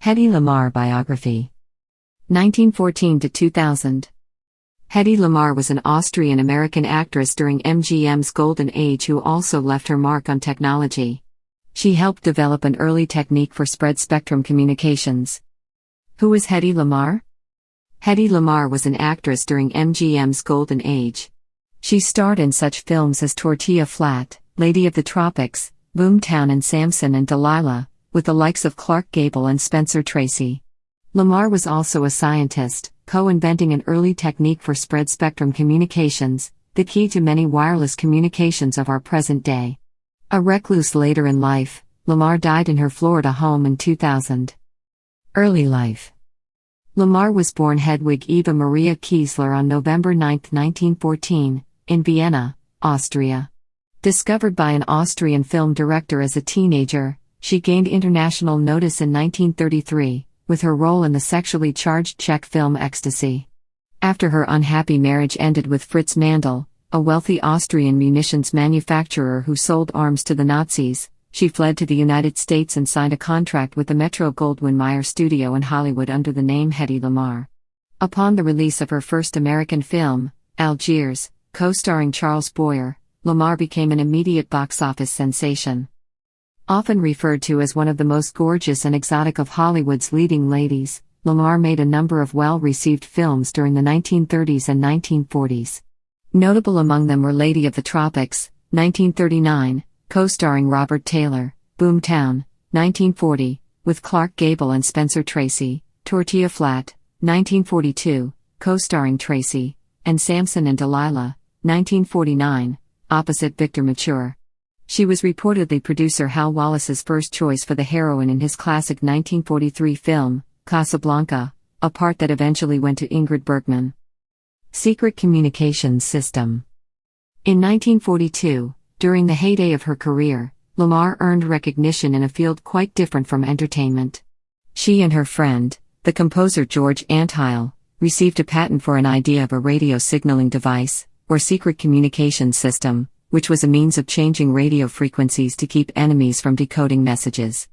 Hedy Lamarr Biography 1914 to 2000. Hedy Lamarr was an Austrian-American actress during MGM's golden age who also left her mark on technology. She helped develop an early technique for spread-spectrum communications. Who is Hedy Lamarr? Hedy Lamarr was an actress during MGM's golden age. She starred in such films as Tortilla Flat, Lady of the Tropics, Boomtown and Samson and Delilah, with the likes of Clark Gable and Spencer Tracy. Lamarr was also a scientist, co-inventing an early technique for spread-spectrum communications, the key to many wireless communications of our present day. A recluse later in life, Lamarr died in her Florida home in 2000. Early life. Lamarr was born Hedwig Eva Maria Kiesler on November 9, 1914, in Vienna, Austria. Discovered by an Austrian film director as a teenager, she gained international notice in 1933, with her role in the sexually charged Czech film Ecstasy. After her unhappy marriage ended with Fritz Mandl, a wealthy Austrian munitions manufacturer who sold arms to the Nazis, she fled to the United States and signed a contract with the Metro-Goldwyn-Mayer studio in Hollywood under the name Hedy Lamarr. Upon the release of her first American film, Algiers, co-starring Charles Boyer, Lamarr became an immediate box office sensation. Often referred to as one of the most gorgeous and exotic of Hollywood's leading ladies, Lamarr made a number of well-received films during the 1930s and 1940s. Notable among them were Lady of the Tropics, 1939, co-starring Robert Taylor, Boomtown, 1940, with Clark Gable and Spencer Tracy, Tortilla Flat, 1942, co-starring Tracy, and Samson and Delilah, 1949, opposite Victor Mature. She was reportedly producer Hal Wallace's first choice for the heroine in his classic 1943 film, Casablanca, a part that eventually went to Ingrid Bergman. Secret Communications System. In 1942, during the heyday of her career, Lamarr earned recognition in a field quite different from entertainment. She and her friend, the composer George Antheil, received a patent for an idea of a radio signaling device, or secret communications system, which was a means of changing radio frequencies to keep enemies from decoding messages.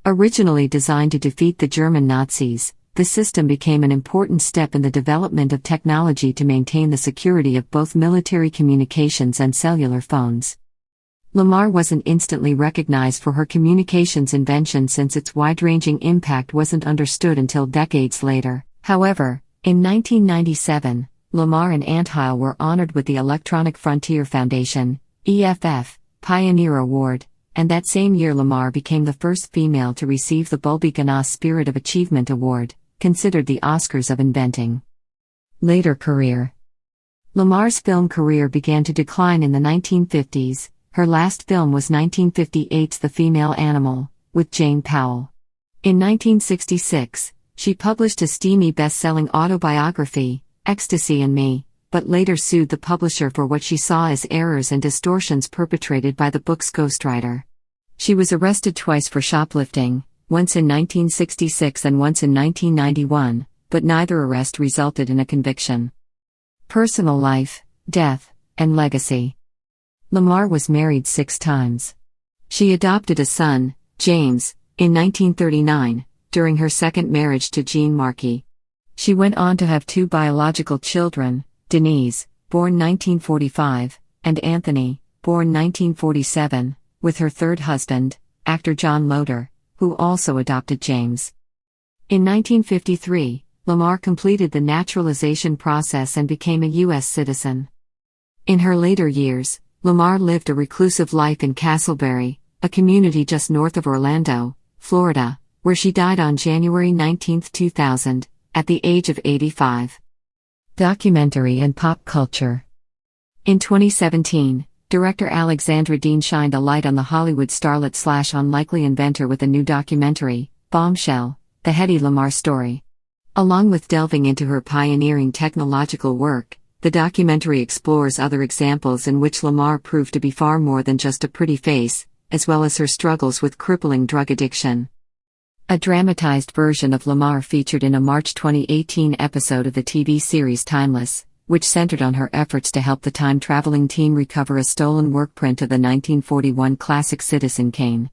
Originally designed to defeat the German Nazis, the system became an important step in the development of technology to maintain the security of both military communications and cellular phones. Lamarr wasn't instantly recognized for her communications invention since its wide-ranging impact wasn't understood until decades later. However, in 1997, Lamarr and Antheil were honored with the Electronic Frontier Foundation (EFF) Pioneer Award, and that same year Lamarr became the first female to receive the Bulby-Ganas Spirit of Achievement Award, considered the Oscars of inventing. Later career. Lamarr's film career began to decline in the 1950s. Her last film was 1958's The Female Animal, with Jane Powell. In 1966, she published a steamy best-selling autobiography, Ecstasy and Me, but later sued the publisher for what she saw as errors and distortions perpetrated by the book's ghostwriter. She was arrested twice for shoplifting, once in 1966 and once in 1991, but neither arrest resulted in a conviction. Personal life, death, and legacy. Lamarr was married 6 times. She adopted a son, James, in 1939, during her second marriage to Jean Markey. She went on to have 2 biological children, Denise, born 1945, and Anthony, born 1947, with her third husband, actor John Loder, who also adopted James. In 1953, Lamarr completed the naturalization process and became a U.S. citizen. In her later years, Lamarr lived a reclusive life in Castleberry, a community just north of Orlando, Florida, where she died on January 19, 2000, at the age of 85. Documentary and pop culture. In 2017, director Alexandra Dean shined a light on the Hollywood starlet / unlikely inventor with a new documentary, Bombshell, The Hedy Lamarr Story. Along with delving into her pioneering technological work, the documentary explores other examples in which Lamarr proved to be far more than just a pretty face, as well as her struggles with crippling drug addiction. A dramatized version of Lamarr featured in a March 2018 episode of the TV series Timeless, which centered on her efforts to help the time-traveling team recover a stolen work print of the 1941 classic Citizen Kane.